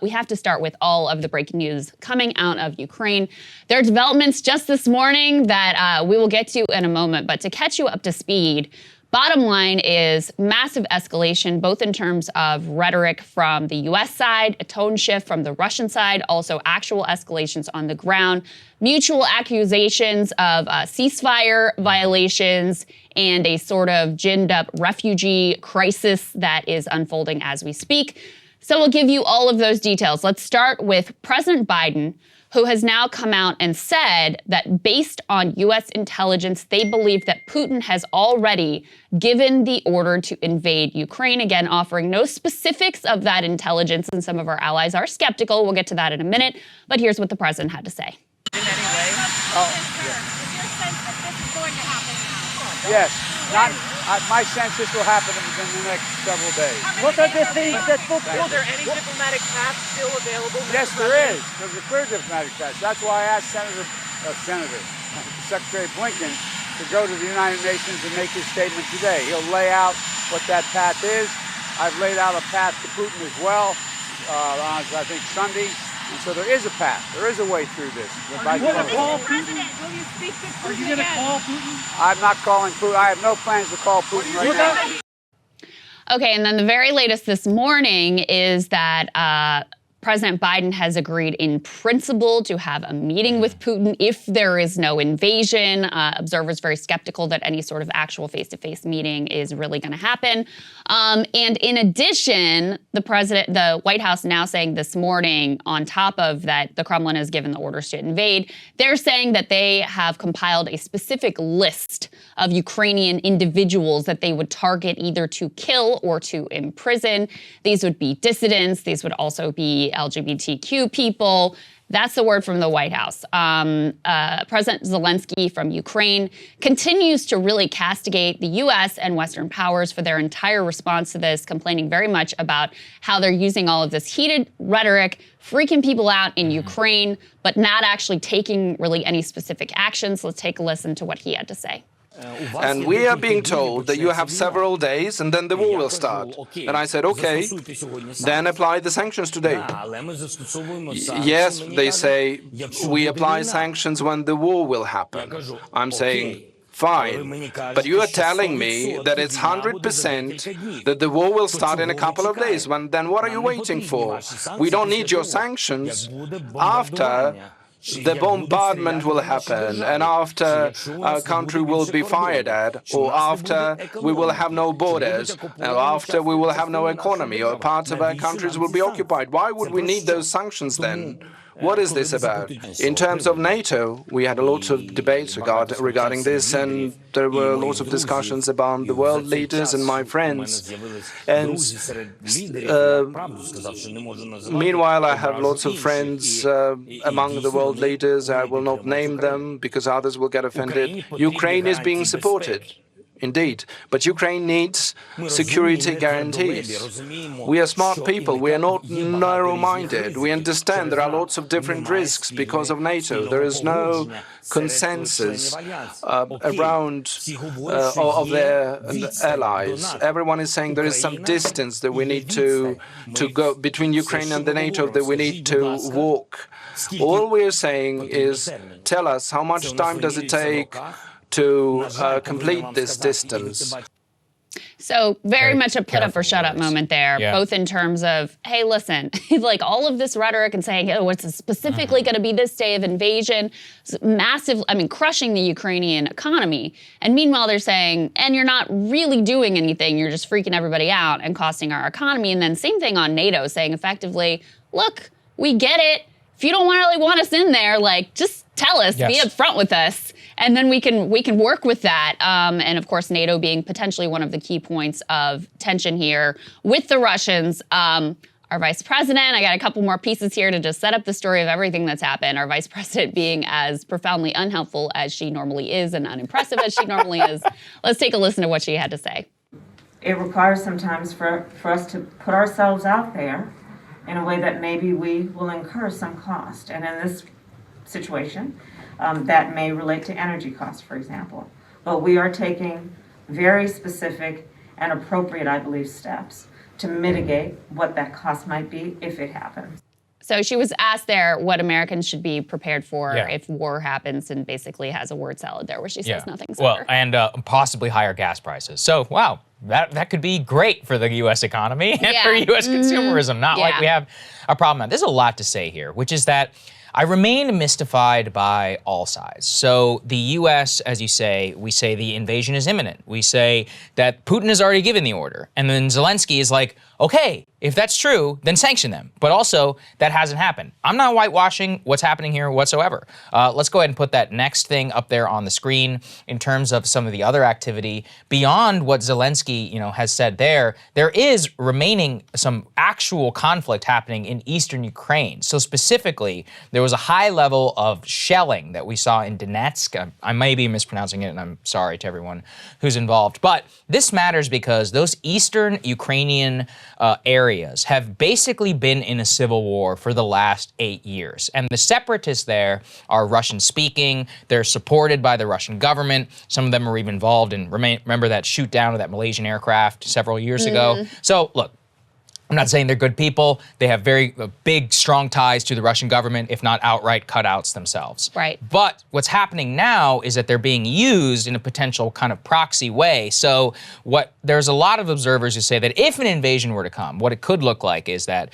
we have to start with all of the breaking news coming out of Ukraine. There are developments just this morning that we will get to in a moment, but to catch you up to speed, bottom line is massive escalation, both in terms of rhetoric from the U.S. side, a tone shift from the Russian side, also actual escalations on the ground, mutual accusations of ceasefire violations, and a sort of ginned up refugee crisis that is unfolding as we speak. So we'll give you all of those details. Let's start with President Biden, who has now come out and said that based on U.S. intelligence, they believe that Putin has already given the order to invade Ukraine. Again, offering no specifics of that intelligence, and some of our allies are skeptical. We'll get to that in a minute. But here's what the president had to say. In any way? Oh, Is your sense that this is going to happen now? yes. My sense this will happen within the next several days. What are the things that will there any diplomatic path still available? Yes, there is. There's a clear diplomatic path. That's why I asked Secretary Blinken to go to the United Nations and make his statement today. He'll lay out what that path is. I've laid out a path to Putin as well on, I think, Sunday. And so there is a path. There is a way through this. Are you going to call Putin? Will you speak to Putin? Are you going to call Putin? I'm not calling Putin. I have no plans to call Putin right now. Okay, and then the very latest this morning is that President Biden has agreed in principle to have a meeting with Putin if there is no invasion. Observers very skeptical that any sort of actual face-to-face meeting is really going to happen. And in addition, the White House now saying this morning, on top of that, the Kremlin has given the orders to invade. They're saying that they have compiled a specific list of Ukrainian individuals that they would target either to kill or to imprison. These would be dissidents. These would also be LGBTQ people. That's the word from the White House. President Zelensky from Ukraine continues to really castigate the U.S. and Western powers for their entire response to this, complaining very much about how they're using all of this heated rhetoric, freaking people out in Ukraine, but not actually taking really any specific actions. Let's take a listen to what he had to say. And we are being told that you have several days and then the war will start. And I said, okay, then apply the sanctions today. Yes, they say, we apply sanctions when the war will happen. I'm saying, fine, but you are telling me that it's 100% that the war will start in a couple of days. Then what are you waiting for? We don't need your sanctions after the bombardment will happen, and after our country will be fired at, or after we will have no borders, or after we will have no economy, or parts of our countries will be occupied. Why would we need those sanctions then? What is this about? In terms of NATO, we had a lot of debates regarding this, and there were lots of discussions about the world leaders and my friends. And meanwhile, I have lots of friends among the world leaders. I will not name them because others will get offended. Ukraine is being supported. Indeed, but Ukraine needs security guarantees. We are smart people, we are not narrow-minded. We understand there are lots of different risks because of NATO. There is no consensus around of their allies. Everyone is saying there is some distance that we need to go between Ukraine and the NATO, that we need to walk. All we are saying is, tell us, how much time does it take to complete this distance? So very much a put up or shut up moment there, both in terms of, hey, listen, like all of this rhetoric and saying, oh, it's specifically going to be this day of invasion, massive, crushing the Ukrainian economy. And meanwhile, they're saying, and you're not really doing anything, you're just freaking everybody out and costing our economy. And then same thing on NATO, saying effectively, look, we get it. If you don't really want us in there, like, just tell us, be upfront with us, and then we can work with that. And of course, NATO being potentially one of the key points of tension here with the Russians. Our vice president, I got a couple more pieces here to just set up the story of everything that's happened. Our vice president being as profoundly unhelpful as she normally is and unimpressive as she normally is. Let's take a listen to what she had to say. It requires sometimes for us to put ourselves out there in a way that maybe we will incur some cost. And in this situation, that may relate to energy costs, for example. But we are taking very specific and appropriate, I believe, steps to mitigate what that cost might be if it happens. So she was asked there what Americans should be prepared for if war happens, and basically has a word salad there where she says nothing's well, over. and possibly higher gas prices. So, wow, that could be great for the U.S. economy and for U.S. consumerism. Not like we have a problem. There's a lot to say here, which is that I remain mystified by all sides. So the U.S., as you say, we say the invasion is imminent. We say that Putin has already given the order. And then Zelensky is like, okay, if that's true, then sanction them. But also, that hasn't happened. I'm not whitewashing what's happening here whatsoever. Let's go ahead and put that next thing up there on the screen in terms of some of the other activity. Beyond what Zelensky, has said there is remaining some actual conflict happening in eastern Ukraine. So specifically, there was a high level of shelling that we saw in Donetsk. I may be mispronouncing it, and I'm sorry to everyone who's involved. But this matters because those eastern Ukrainian areas have basically been in a civil war for the last 8 years. And the separatists there are Russian-speaking. They're supported by the Russian government. Some of them are even involved in, remember that shoot down of that Malaysian aircraft several years ago? So, look, I'm not saying they're good people. They have very big, strong ties to the Russian government, if not outright cutouts themselves. Right. But what's happening now is that they're being used in a potential kind of proxy way. So there's a lot of observers who say that if an invasion were to come, what it could look like is that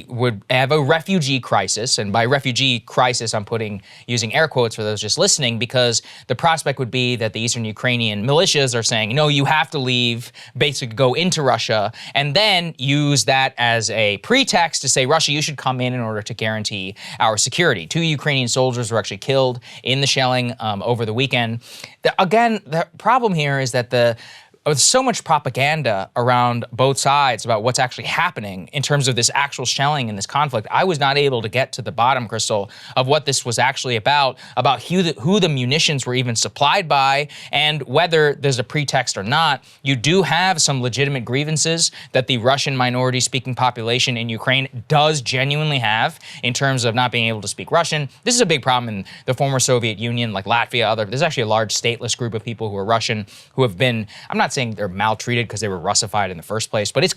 would have a refugee crisis. And by refugee crisis, I'm using air quotes for those just listening, because the prospect would be that the Eastern Ukrainian militias are saying, no, you have to leave, basically go into Russia, and then use that as a pretext to say, Russia, you should come in order to guarantee our security. 2 Ukrainian soldiers were actually killed in the shelling over the weekend. Again, the problem here is that there's so much propaganda around both sides about what's actually happening in terms of this actual shelling in this conflict. I was not able to get to the bottom, Krystal, of what this was actually about who the munitions were even supplied by, and whether there's a pretext or not. You do have some legitimate grievances that the Russian minority-speaking population in Ukraine does genuinely have in terms of not being able to speak Russian. This is a big problem in the former Soviet Union, like Latvia. There's actually a large stateless group of people who are Russian who have been, I'm not saying they're maltreated because they were Russified in the first place, but it's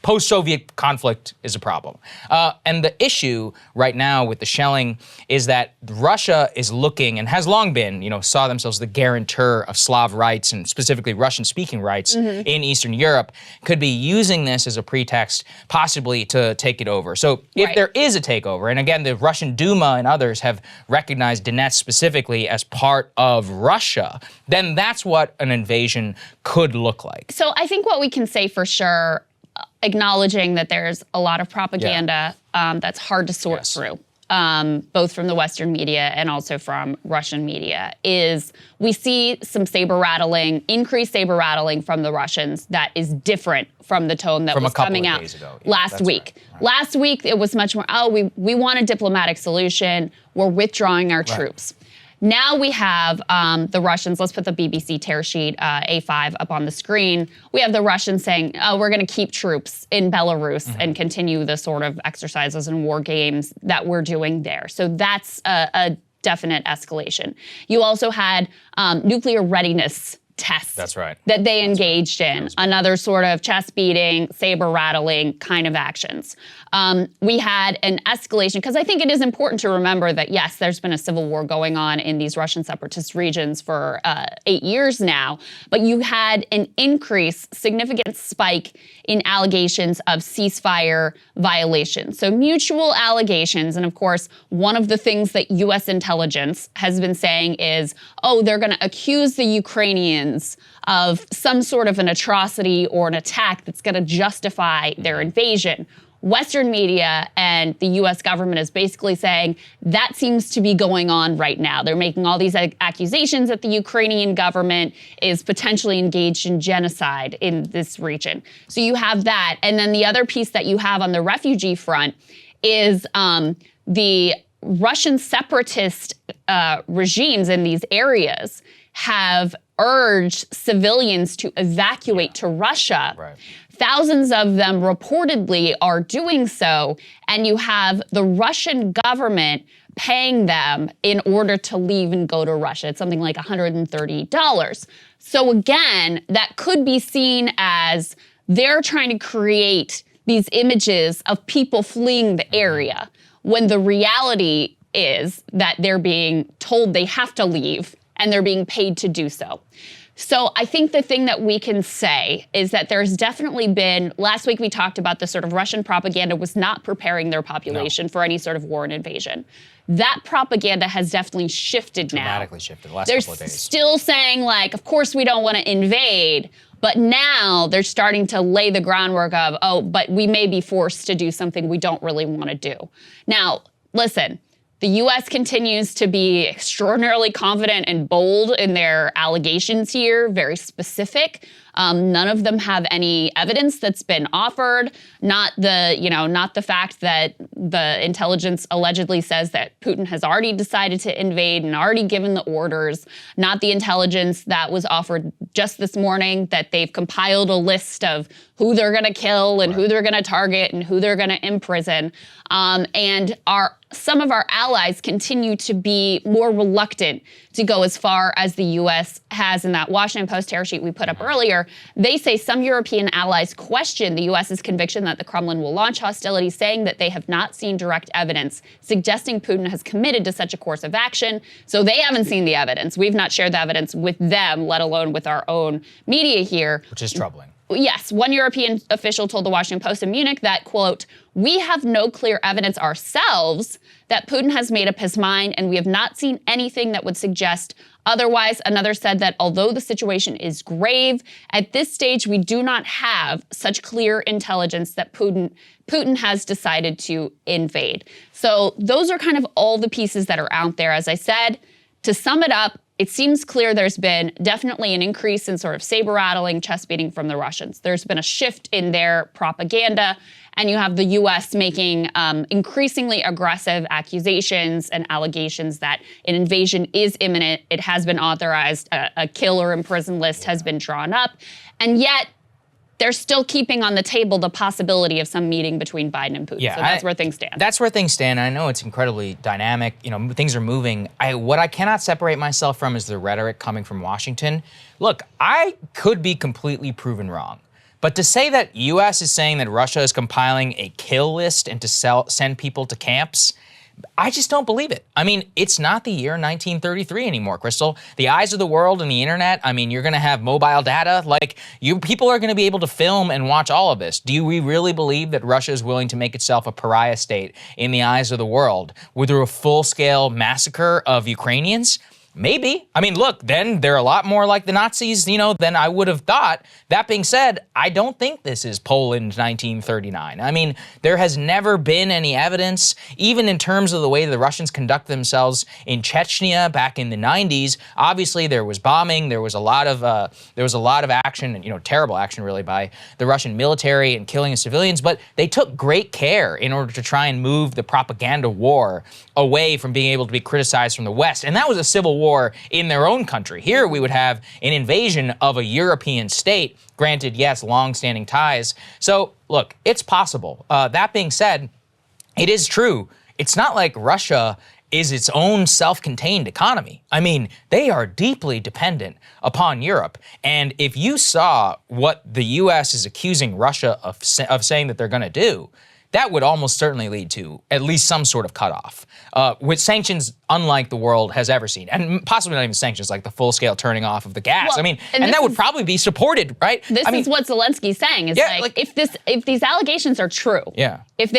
post-Soviet conflict is a problem. And the issue right now with the shelling is that Russia is looking, and has long been, saw themselves the guarantor of Slav rights, and specifically Russian-speaking rights in Eastern Europe, could be using this as a pretext possibly to take it over. So if there is a takeover, and again, the Russian Duma and others have recognized Donetsk specifically as part of Russia, then that's what an invasion could look like. So I think what we can say for sure, acknowledging that there's a lot of propaganda that's hard to sort through, both from the Western media and also from Russian media, is we see some increased saber rattling from the Russians that is different from the tone that was coming out last week. Right. Last week, it was much more, we want a diplomatic solution, we're withdrawing our troops. Now we have the Russians, let's put the BBC tear sheet A5 up on the screen. We have the Russians saying, we're going to keep troops in Belarus and continue the sort of exercises and war games that we're doing there. So that's a definite escalation. You also had nuclear readiness tests that they engaged in, another sort of chest beating, saber rattling kind of actions. We had an escalation, because I think it is important to remember that, yes, there's been a civil war going on in these Russian separatist regions for 8 years now, but you had an significant spike in allegations of ceasefire violations. So mutual allegations, and of course, one of the things that U.S. intelligence has been saying is, they're going to accuse the Ukrainians of some sort of an atrocity or an attack that's going to justify their invasion. Western media and the U.S. government is basically saying that seems to be going on right now. They're making all these accusations that the Ukrainian government is potentially engaged in genocide in this region. So you have that. And then the other piece that you have on the refugee front is the Russian separatist regimes in these areas have urged civilians to evacuate to Russia. Right. Thousands of them reportedly are doing so, and you have the Russian government paying them in order to leave and go to Russia. It's something like $130. So again, that could be seen as they're trying to create these images of people fleeing the area, when the reality is that they're being told they have to leave and they're being paid to do so. So I think the thing that we can say is that there's definitely been, last week we talked about the sort of Russian propaganda was not preparing their population for any sort of war and invasion. That propaganda has definitely shifted now. Dramatically shifted the last They're couple of days. still saying like, of course we don't want to invade, but now they're starting to lay the groundwork of, oh, but we may be forced to do something we don't really want to do. Now, listen, the U.S. continues to be extraordinarily confident and bold in their allegations here, very specific. None of them have any evidence that's been offered. Not the fact that the intelligence allegedly says that Putin has already decided to invade and already given the orders. Not the intelligence that was offered just this morning that they've compiled a list of who they're going to kill and who they're going to target and who they're going to imprison. And some of our allies continue to be more reluctant to go as far as the U.S. has. In that Washington Post tear sheet we put up earlier, they say some European allies question the U.S.'s conviction that the Kremlin will launch hostilities, saying that they have not seen direct evidence suggesting Putin has committed to such a course of action. So they haven't seen the evidence. We've not shared the evidence with them, let alone with our own media here. Which is troubling. Yes, one European official told the Washington Post in Munich that, quote, "We have no clear evidence ourselves that Putin has made up his mind, and we have not seen anything that would suggest otherwise." Another said that although the situation is grave, at this stage we do not have such clear intelligence that Putin has decided to invade. So those are kind of all the pieces that are out there. As I said, to sum it up, it seems clear there's been definitely an increase in sort of saber-rattling, chest beating from the Russians. There's been a shift in their propaganda, and you have the U.S. making increasingly aggressive accusations and allegations that an invasion is imminent. It has been authorized. A kill or imprison list has been drawn up. And yet, they're still keeping on the table the possibility of some meeting between Biden and Putin. Yeah, so that's where things stand. That's where things stand. I know it's incredibly dynamic. You know, things are moving. What I cannot separate myself from is the rhetoric coming from Washington. Look, I could be completely proven wrong. But to say that U.S. is saying that Russia is compiling a kill list and to send people to camps, I just don't believe it. I mean, it's not the year 1933 anymore, Krystal. The eyes of the world and the internet, I mean, you're going to have mobile data. Like, people are going to be able to film and watch all of this. Do we really believe that Russia is willing to make itself a pariah state in the eyes of the world through a full-scale massacre of Ukrainians? Maybe. I mean, look, then they're a lot more like the Nazis, than I would have thought. That being said, I don't think this is Poland 1939. I mean, there has never been any evidence, even in terms of the way the Russians conduct themselves in Chechnya back in the 90s. Obviously, there was bombing. There was a lot of action, and terrible action really by the Russian military and killing of civilians. But they took great care in order to try and move the propaganda war away from being able to be criticized from the West. And that was a civil war in their own country. Here we would have an invasion of a European state. Granted, yes, long-standing ties. So, look, it's possible. That being said, it is true. It's not like Russia is its own self-contained economy. I mean, they are deeply dependent upon Europe. And if you saw what the U.S. is accusing Russia of saying that they're going to do, that would almost certainly lead to at least some sort of cutoff, with sanctions unlike the world has ever seen, and possibly not even sanctions, like the full-scale turning off of the gas. Well, I mean, and that would probably be supported, right? This is what Zelensky's saying. Is if these allegations are true, if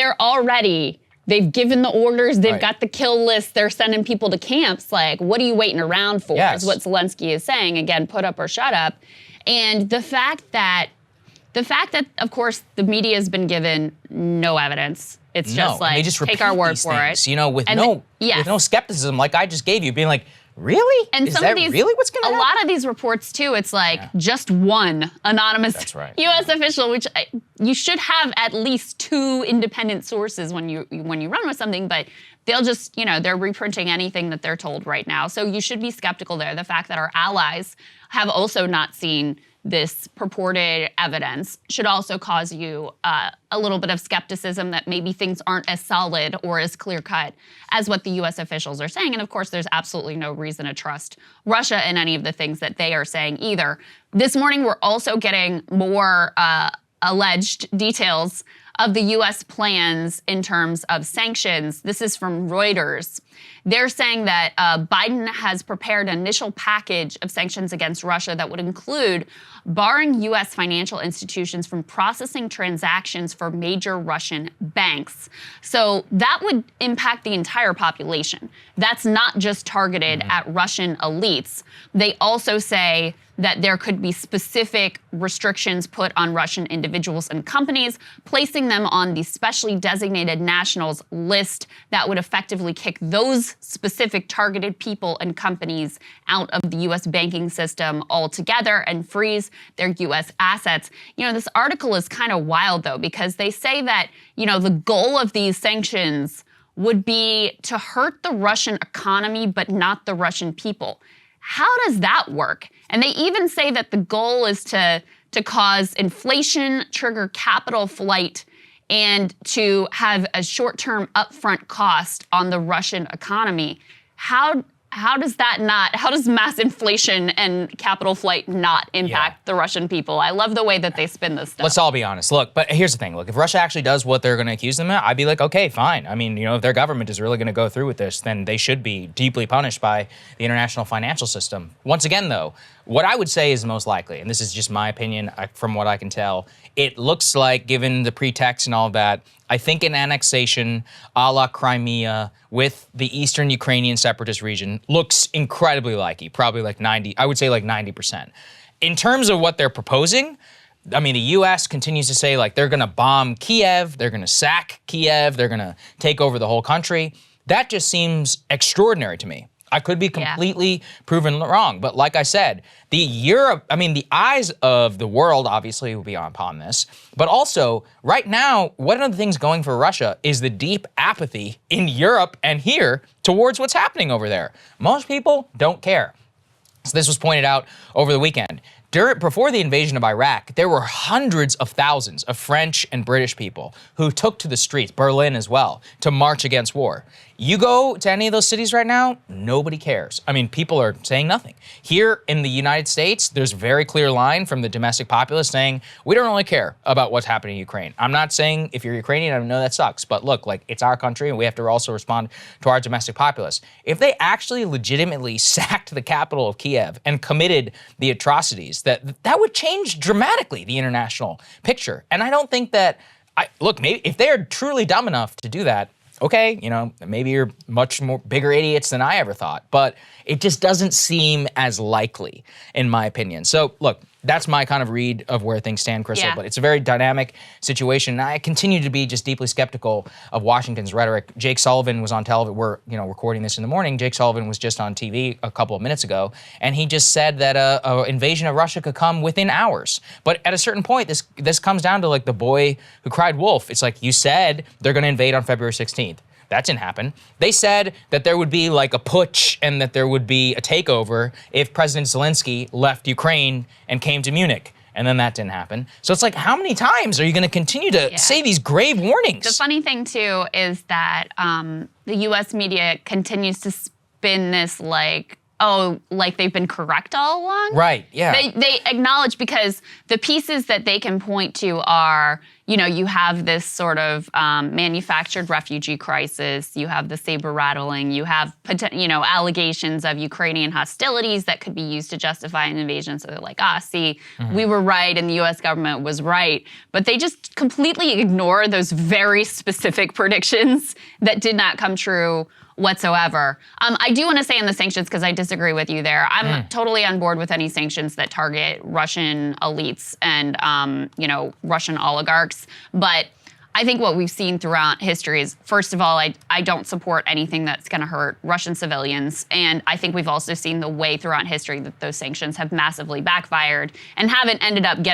they've given the orders, they've got the kill list, they're sending people to camps, like, what are you waiting around for, is what Zelensky is saying. Again, put up or shut up. And the fact that, of course, the media has been given no evidence. It's just like, take our word for it. With no skepticism, like I just gave you, being like, really? And is that really what's going to happen? A lot of these reports, too, it's like just one anonymous U.S. official, which you should have at least two independent sources when you run with something, but they'll just, they're reprinting anything that they're told right now. So you should be skeptical there. The fact that our allies have also not seen this purported evidence should also cause you a little bit of skepticism that maybe things aren't as solid or as clear-cut as what the U.S. officials are saying. And of course, there's absolutely no reason to trust Russia in any of the things that they are saying either. This morning, we're also getting more alleged details of the U.S. plans in terms of sanctions. This is from Reuters. They're saying that Biden has prepared an initial package of sanctions against Russia that would include barring U.S. financial institutions from processing transactions for major Russian banks. So that would impact the entire population. That's not just targeted at Russian elites. They also say that there could be specific restrictions put on Russian individuals and companies, placing them on the specially designated nationals list that would effectively kick those specific targeted people and companies out of the U.S. banking system altogether and freeze their U.S. assets. You know, this article is kind of wild, though, because they say that, you know, the goal of these sanctions would be to hurt the Russian economy, but not the Russian people. How does that work? And they even say that the goal is to cause inflation, trigger capital flight, and to have a short-term upfront cost on the Russian economy. How does mass inflation and capital flight not impact the Russian people? I love the way that they spin this stuff. Let's all be honest. Look, but here's the thing. Look, if Russia actually does what they're going to accuse them of, I'd be like, okay, fine. I mean, you know, if their government is really going to go through with this, then they should be deeply punished by the international financial system. Once again, though, what I would say is most likely, and this is just my opinion from what I can tell, it looks like, given the pretext and all of that, I think an annexation a la Crimea with the eastern Ukrainian separatist region looks incredibly likely, probably like 90%. In terms of what they're proposing, I mean, the U.S. continues to say, like, they're going to bomb Kiev, they're going to sack Kiev, they're going to take over the whole country. That just seems extraordinary to me. I could be completely proven wrong, but like I said, the eyes of the world obviously will be upon this, but also right now, one of the things going for Russia is the deep apathy in Europe and here towards what's happening over there. Most people don't care. So this was pointed out over the weekend. Before the invasion of Iraq, there were hundreds of thousands of French and British people who took to the streets, Berlin as well, to march against war. You go to any of those cities right now, nobody cares. I mean, people are saying nothing. Here in the United States, there's a very clear line from the domestic populace saying, we don't really care about what's happening in Ukraine. I'm not saying if you're Ukrainian, I know that sucks, but look, like, it's our country and we have to also respond to our domestic populace. If they actually legitimately sacked the capital of Kiev and committed the atrocities, that would change dramatically the international picture. And I don't think that, maybe if they're truly dumb enough to do that, okay, you know, maybe you're much more bigger idiots than I ever thought, but it just doesn't seem as likely, in my opinion. So look, that's my kind of read of where things stand, Krystal, but it's a very dynamic situation. And I continue to be just deeply skeptical of Washington's rhetoric. Jake Sullivan was on television. We're, you know, recording this in the morning. Jake Sullivan was just on TV a couple of minutes ago, and he just said that an invasion of Russia could come within hours. But at a certain point, this comes down to like the boy who cried wolf. It's like, you said they're going to invade on February 16th. That didn't happen. They said that there would be like a putsch and that there would be a takeover if President Zelensky left Ukraine and came to Munich. And then that didn't happen. So it's like, how many times are you going to continue to say these grave warnings? The funny thing, too, is that the U.S. media continues to spin this like, oh, like they've been correct all along? Right, yeah. They acknowledge, because the pieces that they can point to are, you know, you have this sort of manufactured refugee crisis, you have the saber rattling, you have, allegations of Ukrainian hostilities that could be used to justify an invasion. So they're like, we were right and the U.S. government was right. But they just completely ignore those very specific predictions that did not come true whatsoever. I do want to say on the sanctions, because I disagree with you there, I'm totally on board with any sanctions that target Russian elites and, Russian oligarchs. But I think what we've seen throughout history is, first of all, I don't support anything that's going to hurt Russian civilians. And I think we've also seen the way throughout history that those sanctions have massively backfired and haven't ended up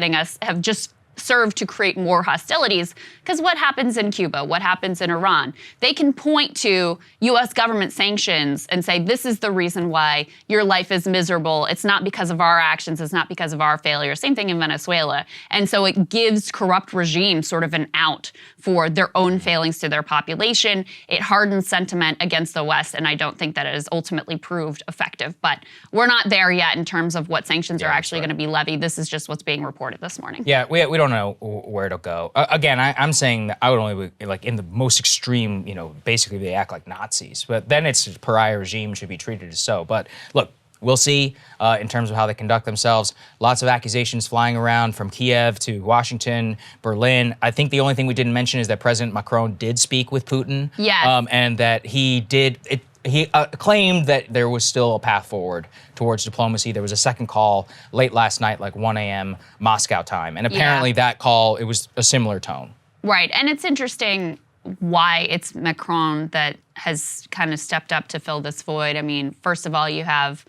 have just serve to create more hostilities. Because what happens in Cuba? What happens in Iran? They can point to U.S. government sanctions and say, this is the reason why your life is miserable. It's not because of our actions. It's not because of our failure. Same thing in Venezuela. And so it gives corrupt regimes sort of an out for their own failings to their population. It hardens sentiment against the West, and I don't think that it has ultimately proved effective. But we're not there yet in terms of what sanctions are actually going to be levied. This is just what's being reported this morning. Yeah, we don't don't know where it'll go. Again, I'm saying that I would only like in the most extreme, basically they act like Nazis. But then it's pariah regime should be treated as so. But look, we'll see in terms of how they conduct themselves. Lots of accusations flying around from Kiev to Washington, Berlin. I think the only thing we didn't mention is that President Macron did speak with Putin. Yes. And that he did. He claimed that there was still a path forward towards diplomacy. There was a second call late last night, like 1 a.m. Moscow time. And apparently that call, it was a similar tone. Right. And it's interesting why it's Macron that has kind of stepped up to fill this void. I mean, first of all, you have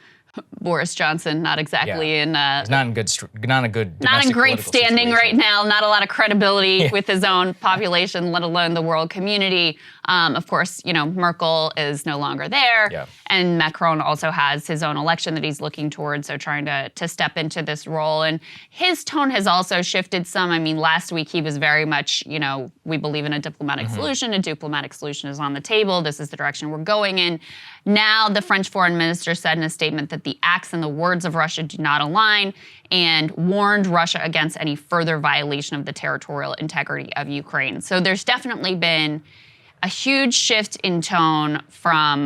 Boris Johnson, not exactly in he's not in great standing right now. Not a lot of credibility with his own population, let alone the world community. Of course, Merkel is no longer there, and Macron also has his own election that he's looking towards, so trying to step into this role. And his tone has also shifted some. I mean, last week he was very much, we believe in a diplomatic solution. A diplomatic solution is on the table. This is the direction we're going in. Now, the French foreign minister said in a statement that the acts and the words of Russia do not align and warned Russia against any further violation of the territorial integrity of Ukraine. So there's definitely been a huge shift in tone from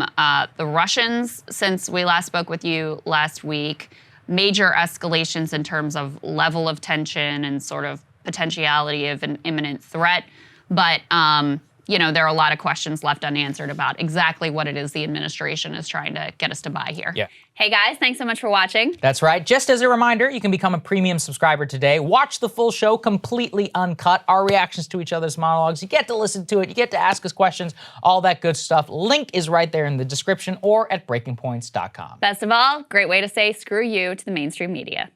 the Russians since we last spoke with you last week. Major escalations in terms of level of tension and sort of potentiality of an imminent threat. But there are a lot of questions left unanswered about exactly what it is the administration is trying to get us to buy here. Yeah. Hey guys, thanks so much for watching. That's right. Just as a reminder, you can become a premium subscriber today. Watch the full show completely uncut, our reactions to each other's monologues. You get to listen to it, you get to ask us questions, all that good stuff. Link is right there in the description or at breakingpoints.com. Best of all, great way to say screw you to the mainstream media.